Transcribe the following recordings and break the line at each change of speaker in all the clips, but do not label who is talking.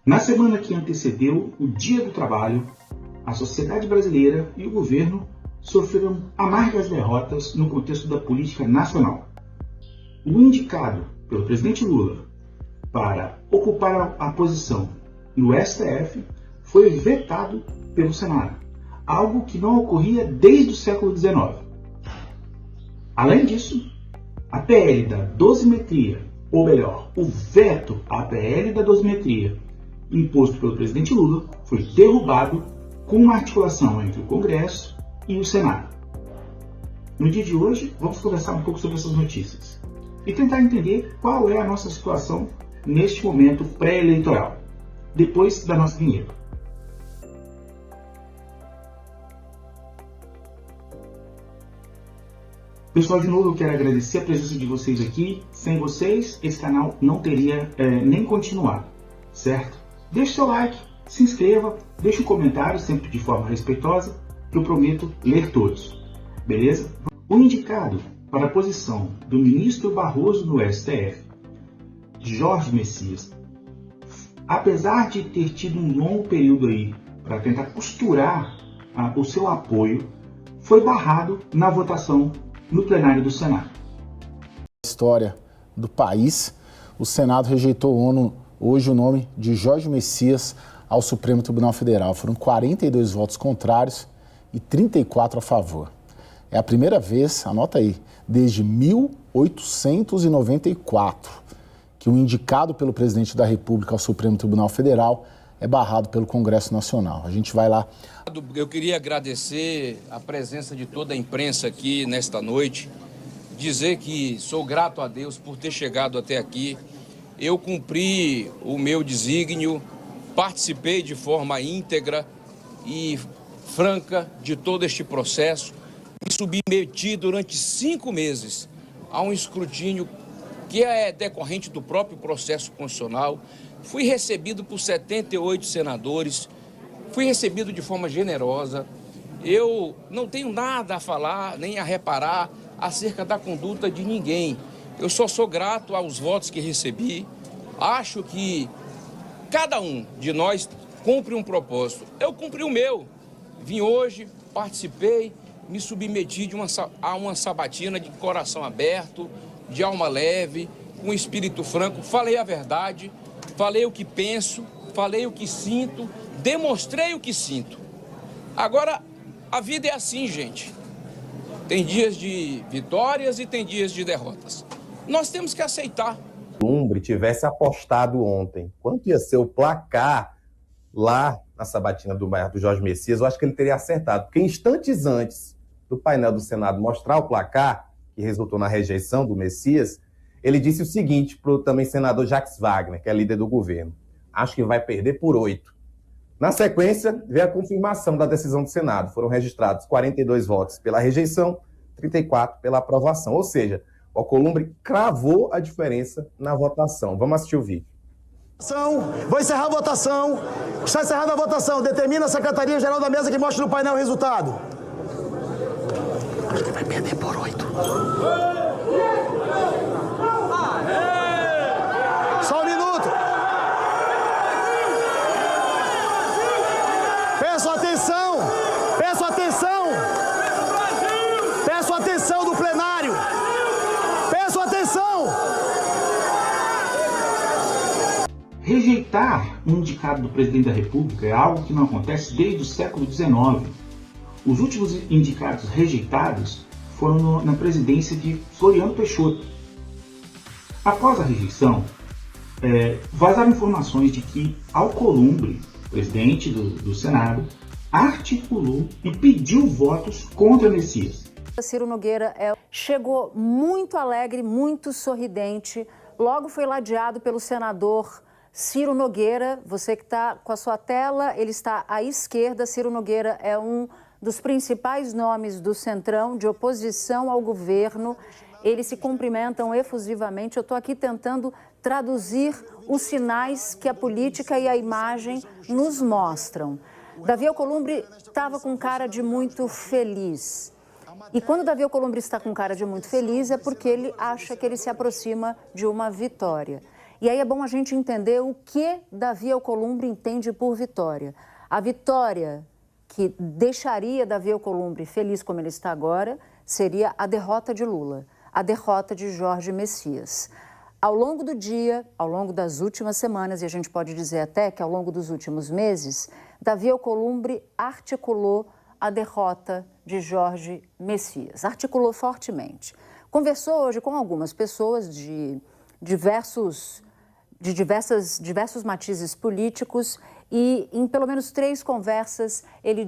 Na semana que antecedeu o Dia do Trabalho, a sociedade brasileira e o governo sofreram amargas derrotas no contexto da política nacional. O indicado pelo presidente Lula para ocupar a posição no STF foi vetado pelo Senado, algo que não ocorria desde o século XIX. Além disso, a PL da dosimetria, ou melhor, o veto à PL da dosimetria imposto pelo presidente Lula foi derrubado com uma articulação entre o Congresso e o Senado. No dia de hoje, vamos conversar um pouco sobre essas notícias e tentar entender qual é a nossa situação neste momento pré-eleitoral, depois da nossa vinheta. Pessoal, de novo eu quero agradecer a presença de vocês aqui. Sem vocês, esse canal não teria nem continuado, certo? Deixe seu like, se inscreva, deixe um comentário, sempre de forma respeitosa, que eu prometo ler todos, beleza? O indicado para a posição do ministro Barroso no STF, Jorge Messias, apesar de ter tido um longo período aí para tentar costurar o seu apoio, foi barrado na votação no plenário do Senado.
História do país, o Senado rejeitou hoje o nome de Jorge Messias ao Supremo Tribunal Federal. Foram 42 votos contrários e 34 a favor. É a primeira vez, anota aí, desde 1894, que um indicado pelo presidente da República ao Supremo Tribunal Federal é barrado pelo Congresso Nacional. A gente vai lá.
Eu queria agradecer a presença de toda a imprensa aqui nesta noite, dizer que sou grato a Deus por ter chegado até aqui. Eu cumpri o meu desígnio, participei de forma íntegra e franca de todo este processo, me submeti durante 5 meses a um escrutínio que é decorrente do próprio processo constitucional. Fui recebido por 78 senadores, fui recebido de forma generosa. Eu não tenho nada a falar, nem a reparar acerca da conduta de ninguém. Eu só sou grato aos votos que recebi. Acho que cada um de nós cumpre um propósito. Eu cumpri o meu. Vim hoje, participei, me submeti a uma sabatina de coração aberto, de alma leve, com espírito franco. Falei a verdade, falei o que penso, falei o que sinto, demonstrei o que sinto. Agora, a vida é assim, gente. Tem dias de vitórias e tem dias de derrotas. Nós temos que aceitar.
Se o Alcolumbre tivesse apostado ontem quanto ia ser o placar lá na sabatina do Jorge Messias, eu acho que ele teria acertado. Porque instantes antes do painel do Senado mostrar o placar, que resultou na rejeição do Messias, ele disse o seguinte para o também senador Jacques Wagner, que é líder do governo: acho que vai perder por 8. Na sequência, veio a confirmação da decisão do Senado. Foram registrados 42 votos pela rejeição, 34 pela aprovação. Ou seja, o Alcolumbre cravou a diferença na votação. Vamos assistir o vídeo.
Vou encerrar a votação. Está encerrada a votação. Determina a Secretaria-Geral da Mesa que mostre no painel o resultado. Acho que vai perder por 8. Só um minuto. Peço atenção. Peço atenção. Peço atenção do plenário. Peço atenção.
Rejeitar um indicado do presidente da República é algo que não acontece desde o século XIX. Os últimos indicados rejeitados foram na presidência de Floriano Peixoto. Após a rejeição, vazaram informações de que Alcolumbre, presidente do Senado, articulou e pediu votos contra Messias.
Ciro Nogueira chegou muito alegre, muito sorridente, logo foi ladeado pelo senador Ciro Nogueira. Você que está com a sua tela, ele está à esquerda. Ciro Nogueira é um dos principais nomes do Centrão, de oposição ao governo. Eles se cumprimentam efusivamente. Eu estou aqui tentando traduzir os sinais que a política e a imagem nos mostram. Davi Alcolumbre estava com cara de muito feliz. E quando Davi Alcolumbre está com cara de muito feliz é porque ele acha que ele se aproxima de uma vitória. E aí é bom a gente entender o que Davi Alcolumbre entende por vitória. A vitória que deixaria Davi Alcolumbre feliz como ele está agora seria a derrota de Lula, a derrota de Jorge Messias. Ao longo do dia, ao longo das últimas semanas, e a gente pode dizer até que ao longo dos últimos meses, Davi Alcolumbre articulou a derrota de Jorge Messias, articulou fortemente. Conversou hoje com algumas pessoas de diversos matizes políticos e em pelo menos 3 conversas ele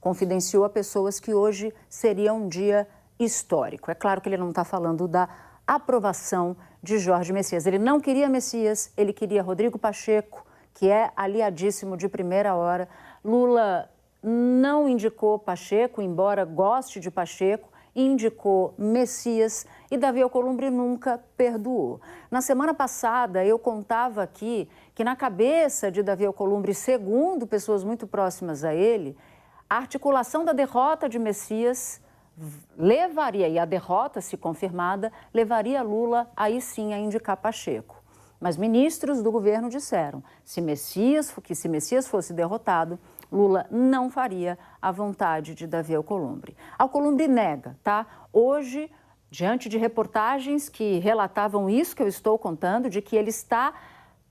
confidenciou a pessoas que hoje seria um dia histórico. É claro que ele não está falando da aprovação de Jorge Messias. Ele não queria Messias, ele queria Rodrigo Pacheco, que é aliadíssimo de primeira hora. Lula não indicou Pacheco, embora goste de Pacheco, indicou Messias e Davi Alcolumbre nunca perdoou. Na semana passada, eu contava aqui que na cabeça de Davi Alcolumbre, segundo pessoas muito próximas a ele, a articulação da derrota de Messias levaria, e a derrota, se confirmada, levaria Lula aí sim a indicar Pacheco. Mas ministros do governo disseram que se Messias fosse derrotado, Lula não faria a vontade de Davi Alcolumbre. Alcolumbre nega, tá? Hoje, diante de reportagens que relatavam isso que eu estou contando, de que ele está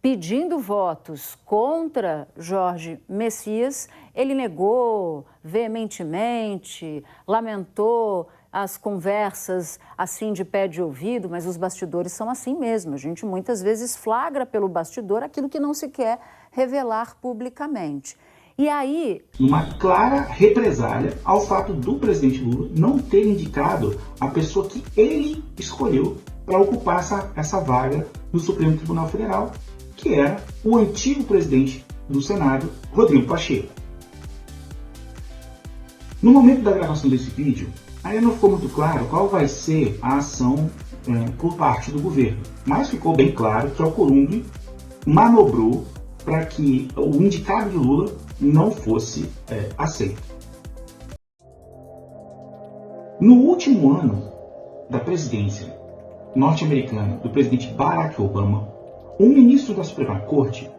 pedindo votos contra Jorge Messias, ele negou veementemente, lamentou as conversas assim de pé de ouvido, mas os bastidores são assim mesmo. A gente muitas vezes flagra pelo bastidor aquilo que não se quer revelar publicamente. E aí...
uma clara represália ao fato do presidente Lula não ter indicado a pessoa que ele escolheu para ocupar essa vaga no Supremo Tribunal Federal, que era o antigo presidente do Senado, Rodrigo Pacheco. No momento da gravação desse vídeo, ainda não ficou muito claro qual vai ser a ação por parte do governo, mas ficou bem claro que Alcolumbre manobrou para que o indicado de Lula não fosse aceito. No último ano da presidência norte-americana do presidente Barack Obama, um ministro da Suprema Corte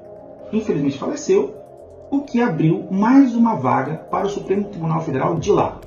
infelizmente faleceu, o que abriu mais uma vaga para o Supremo Tribunal Federal de lá.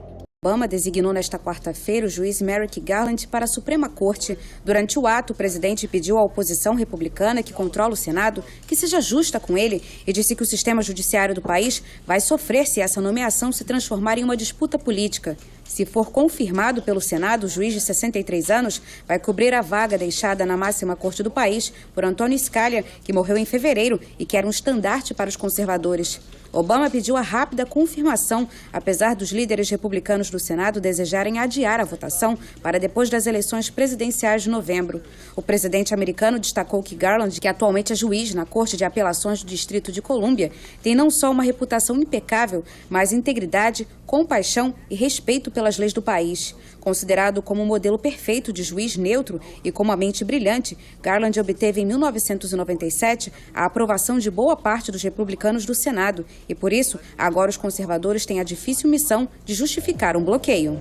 Obama designou nesta quarta-feira o juiz Merrick Garland para a Suprema Corte. Durante o ato, o presidente pediu à oposição republicana que controla o Senado que seja justa com ele e disse que o sistema judiciário do país vai sofrer se essa nomeação se transformar em uma disputa política. Se for confirmado pelo Senado, o juiz de 63 anos vai cobrir a vaga deixada na máxima corte do país por Antônio Scalia, que morreu em fevereiro e que era um estandarte para os conservadores. Obama pediu a rápida confirmação, apesar dos líderes republicanos do Senado desejarem adiar a votação para depois das eleições presidenciais de novembro. O presidente americano destacou que Garland, que atualmente é juiz na Corte de Apelações do Distrito de Colômbia, tem não só uma reputação impecável, mas integridade, compaixão e respeito pelas leis do país. Considerado como um modelo perfeito de juiz neutro e com uma mente brilhante, Garland obteve em 1997 a aprovação de boa parte dos republicanos do Senado e, por isso, agora os conservadores têm a difícil missão de justificar um bloqueio.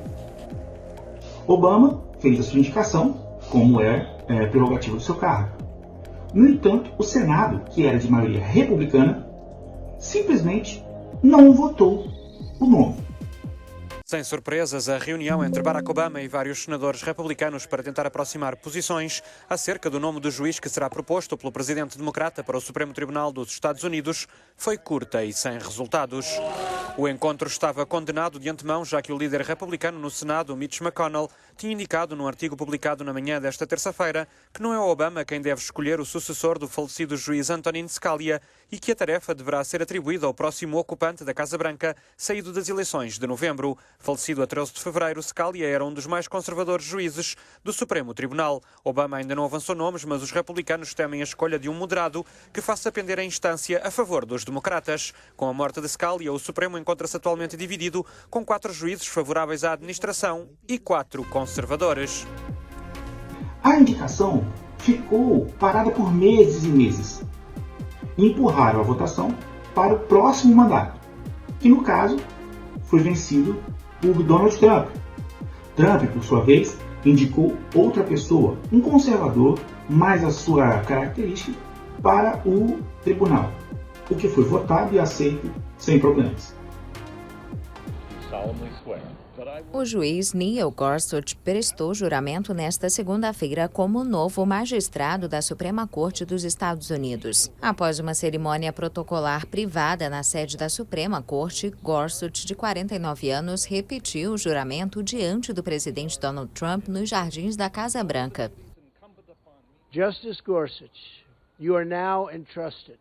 Obama fez a sua indicação, como prerrogativa do seu cargo. No entanto, o Senado, que era de maioria republicana, simplesmente não votou o nome.
Sem surpresas, a reunião entre Barack Obama e vários senadores republicanos para tentar aproximar posições acerca do nome do juiz que será proposto pelo presidente democrata para o Supremo Tribunal dos Estados Unidos foi curta e sem resultados. O encontro estava condenado de antemão, já que o líder republicano no Senado, Mitch McConnell, tinha indicado num artigo publicado na manhã desta terça-feira que não é Obama quem deve escolher o sucessor do falecido juiz Antonin Scalia e que a tarefa deverá ser atribuída ao próximo ocupante da Casa Branca, saído das eleições de novembro. Falecido a 13 de fevereiro, Scalia era um dos mais conservadores juízes do Supremo Tribunal. Obama ainda não avançou nomes, mas os republicanos temem a escolha de um moderado que faça pender a instância a favor dos democratas. Com a morte de Scalia, o Supremo encontra-se atualmente dividido, com 4 juízes favoráveis à administração e 4 conservadores.
A indicação ficou parada por meses e meses. E empurraram a votação para o próximo mandato, que no caso foi vencido por Donald Trump. Trump, por sua vez, indicou outra pessoa, um conservador mais a sua característica para o tribunal, o que foi votado e aceito sem problemas.
O juiz Neil Gorsuch prestou juramento nesta segunda-feira como novo magistrado da Suprema Corte dos Estados Unidos. Após uma cerimônia protocolar privada na sede da Suprema Corte, Gorsuch, de 49 anos, repetiu o juramento diante do presidente Donald Trump nos jardins da Casa Branca.
Justice Gorsuch, you are now entrusted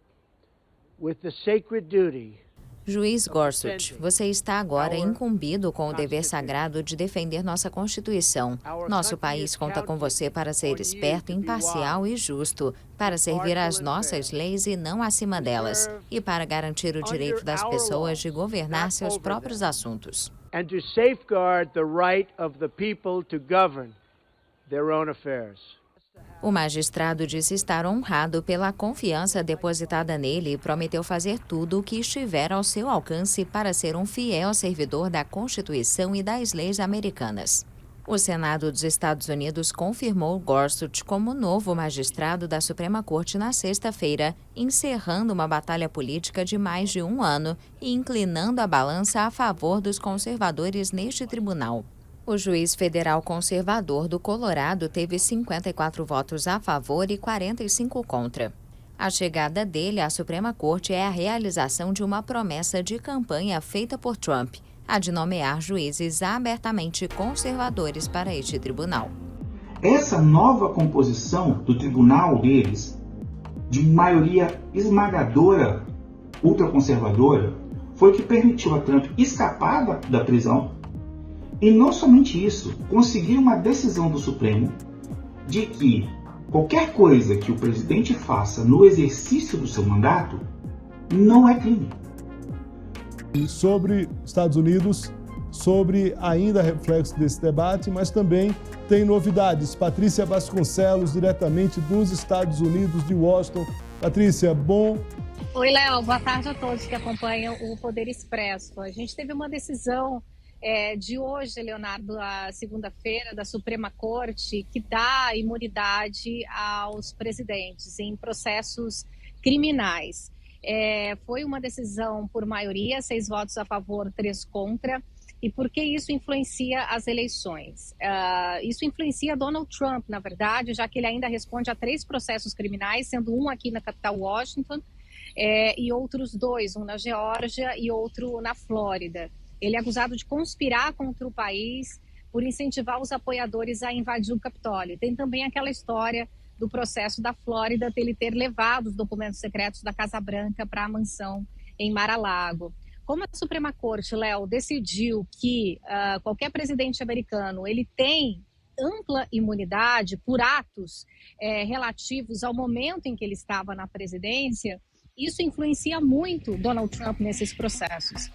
with the sacred duty.
Juiz Gorsuch, você está agora incumbido com o dever sagrado de defender nossa Constituição. Nosso país conta com você para ser esperto, imparcial e justo, para servir às nossas leis e não acima delas, e para garantir o direito das pessoas de governar seus próprios assuntos.
And to safeguard the right of the people to govern their own affairs.
O magistrado disse estar honrado pela confiança depositada nele e prometeu fazer tudo o que estiver ao seu alcance para ser um fiel servidor da Constituição e das leis americanas. O Senado dos Estados Unidos confirmou Gorsuch como novo magistrado da Suprema Corte na sexta-feira, encerrando uma batalha política de mais de um ano e inclinando a balança a favor dos conservadores neste tribunal. O juiz federal conservador do Colorado teve 54 votos a favor e 45 contra. A chegada dele à Suprema Corte é a realização de uma promessa de campanha feita por Trump, a de nomear juízes abertamente conservadores para este tribunal.
Essa nova composição do tribunal deles, de maioria esmagadora ultraconservadora, foi o que permitiu a Trump escapar da prisão. E não somente isso, conseguir uma decisão do Supremo de que qualquer coisa que o presidente faça no exercício do seu mandato não é crime.
E sobre Estados Unidos, sobre ainda reflexo desse debate, mas também tem novidades. Patrícia Vasconcelos, diretamente dos Estados Unidos, de Washington. Patrícia, bom.
Oi, Léo. Boa tarde a todos que acompanham o Poder Expresso. A gente teve uma decisão de hoje, Leonardo, a segunda-feira, da Suprema Corte, que dá imunidade aos presidentes em processos criminais. Foi uma decisão por maioria, 6 votos a favor, 3 contra. E por que isso influencia as eleições? Isso influencia Donald Trump, na verdade, já que ele ainda responde a 3 processos criminais, sendo um aqui na capital Washington e outros 2, um na Geórgia e outro na Flórida. Ele é acusado de conspirar contra o país por incentivar os apoiadores a invadir o Capitólio. Tem também aquela história do processo da Flórida, dele ter levado os documentos secretos da Casa Branca para a mansão em Mar-a-Lago. Como a Suprema Corte, Léo, decidiu que qualquer presidente americano ele tem ampla imunidade por atos relativos ao momento em que ele estava na presidência, isso influencia muito Donald Trump nesses processos.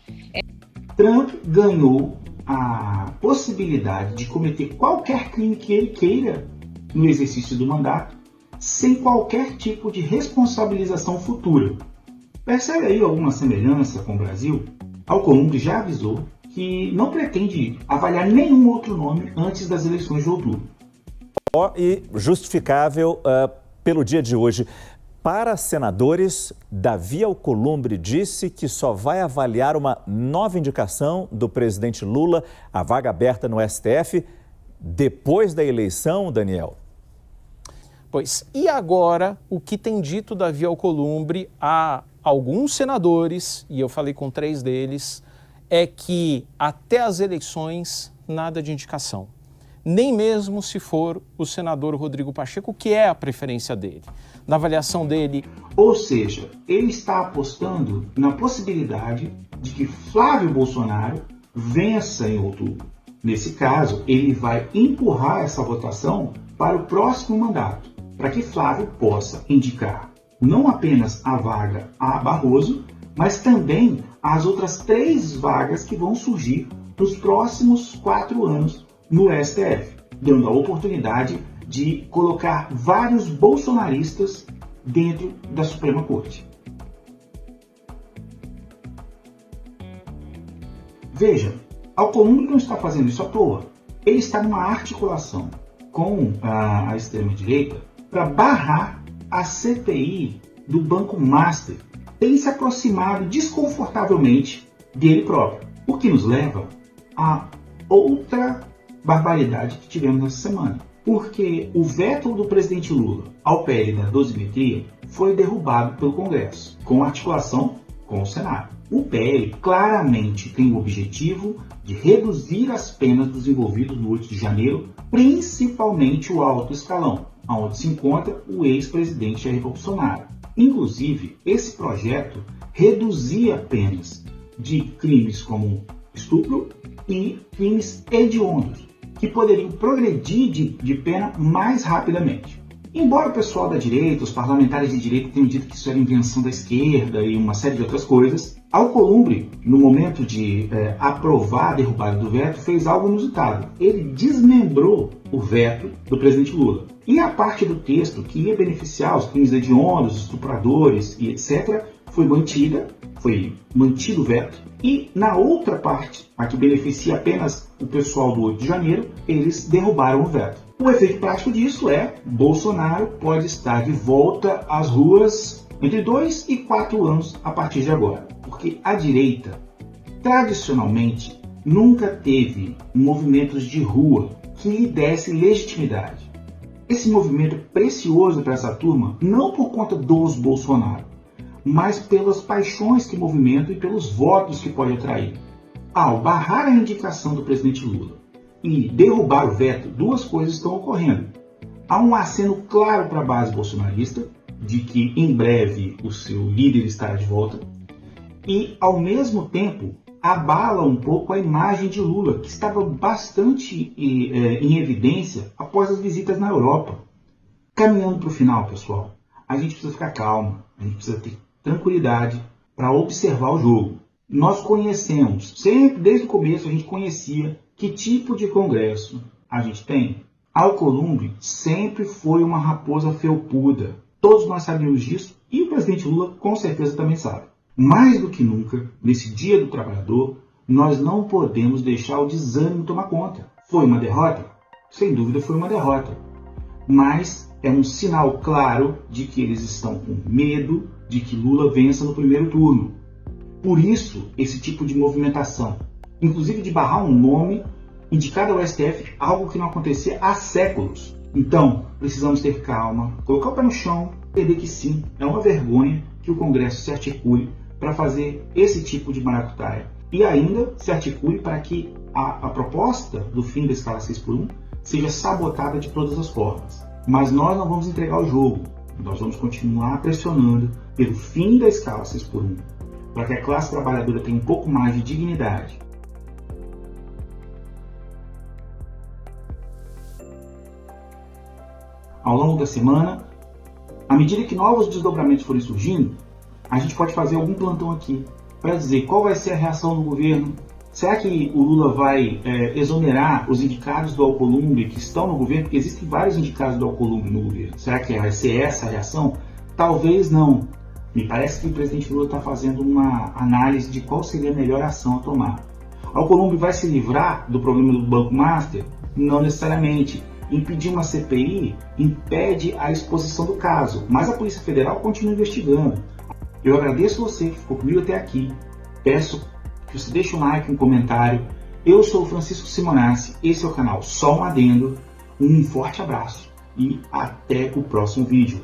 Trump ganhou a possibilidade de cometer qualquer crime que ele queira no exercício do mandato, sem qualquer tipo de responsabilização futura. Percebe aí alguma semelhança com o Brasil? Alcolumbre já avisou que não pretende avaliar nenhum outro nome antes das eleições de outubro.
E justificável pelo dia de hoje. Para senadores, Davi Alcolumbre disse que só vai avaliar uma nova indicação do presidente Lula, a vaga aberta no STF, depois da eleição, Daniel.
Pois, e agora, o que tem dito Davi Alcolumbre a alguns senadores, e eu falei com 3 deles, é que até as eleições, nada de indicação. Nem mesmo se for o senador Rodrigo Pacheco, que é a preferência dele. Na avaliação dele...
Ou seja, ele está apostando na possibilidade de que Flávio Bolsonaro vença em outubro. Nesse caso, ele vai empurrar essa votação para o próximo mandato, para que Flávio possa indicar não apenas a vaga a Barroso, mas também as outras 3 vagas que vão surgir nos próximos 4 anos no STF, dando a oportunidade de colocar vários bolsonaristas dentro da Suprema Corte. Veja, Alcolumbre não está fazendo isso à toa. Ele está numa articulação com a extrema-direita para barrar a CPI do Banco Master, tem se aproximado desconfortavelmente dele próprio, o que nos leva a outra barbaridade que tivemos nessa semana. Porque o veto do presidente Lula ao PL da dosimetria foi derrubado pelo Congresso, com articulação com o Senado. O PL claramente tem o objetivo de reduzir as penas dos envolvidos no 8 de janeiro, principalmente o alto escalão, onde se encontra o ex-presidente Jair Bolsonaro. Inclusive, esse projeto reduzia penas de crimes como estupro e crimes hediondos, que poderiam progredir de pena mais rapidamente. Embora o pessoal da direita, os parlamentares de direita tenham dito que isso era invenção da esquerda e uma série de outras coisas, Alcolumbre, no momento de aprovar a derrubada do veto, fez algo inusitado. Ele desmembrou o veto do presidente Lula. E a parte do texto que ia beneficiar os crimes hediondos, estupradores e etc., foi mantido o veto. E na outra parte, a que beneficia apenas o pessoal do 8 de janeiro, eles derrubaram o veto. O efeito prático disso é Bolsonaro pode estar de volta às ruas entre 2 e 4 anos a partir de agora. Porque a direita, tradicionalmente, nunca teve movimentos de rua que lhe desse legitimidade. Esse movimento é precioso para essa turma, não por conta dos Bolsonaro, mas pelas paixões que movimentam e pelos votos que pode atrair. Ao barrar a indicação do presidente Lula e derrubar o veto, duas coisas estão ocorrendo. Há um aceno claro para a base bolsonarista, de que em breve o seu líder estará de volta, e ao mesmo tempo abala um pouco a imagem de Lula, que estava bastante em evidência após as visitas na Europa. Caminhando para o final, pessoal, a gente precisa ficar calmo, a gente precisa ter tranquilidade para observar o jogo. Nós conhecemos, sempre desde o começo a gente conhecia que tipo de Congresso a gente tem. Alcolumbre sempre foi uma raposa felpuda. Todos nós sabíamos disso e o presidente Lula com certeza também sabe. Mais do que nunca, nesse Dia do Trabalhador, nós não podemos deixar o desânimo tomar conta. Foi uma derrota? Sem dúvida foi uma derrota. Mas é um sinal claro de que eles estão com medo de que Lula vença no primeiro turno. Por isso, esse tipo de movimentação, inclusive de barrar um nome indicado ao STF, algo que não acontecia há séculos. Então, precisamos ter calma, colocar o pé no chão, entender que sim, é uma vergonha que o Congresso se articule para fazer esse tipo de maracutaia. E ainda se articule para que a proposta do fim da escala 6x1 seja sabotada de todas as formas. Mas nós não vamos entregar o jogo. Nós vamos continuar pressionando pelo fim da escala 6x1, para que a classe trabalhadora tenha um pouco mais de dignidade. Ao longo da semana, à medida que novos desdobramentos forem surgindo, a gente pode fazer algum plantão aqui para dizer qual vai ser a reação do governo. Será que o Lula vai exonerar os indicados do Alcolumbre que estão no governo? Porque existem vários indicados do Alcolumbre no governo. Será que vai ser essa a reação? Talvez não. Me parece que o presidente Lula está fazendo uma análise de qual seria a melhor ação a tomar. Alcolumbre vai se livrar do problema do Banco Master? Não necessariamente. Impedir uma CPI impede a exposição do caso, mas a Polícia Federal continua investigando. Eu agradeço você que ficou comigo até aqui. Peço que você deixe um like, um comentário. Eu sou o Francisco Simonassi, esse é o canal Só um Adendo. Um forte abraço e até o próximo vídeo.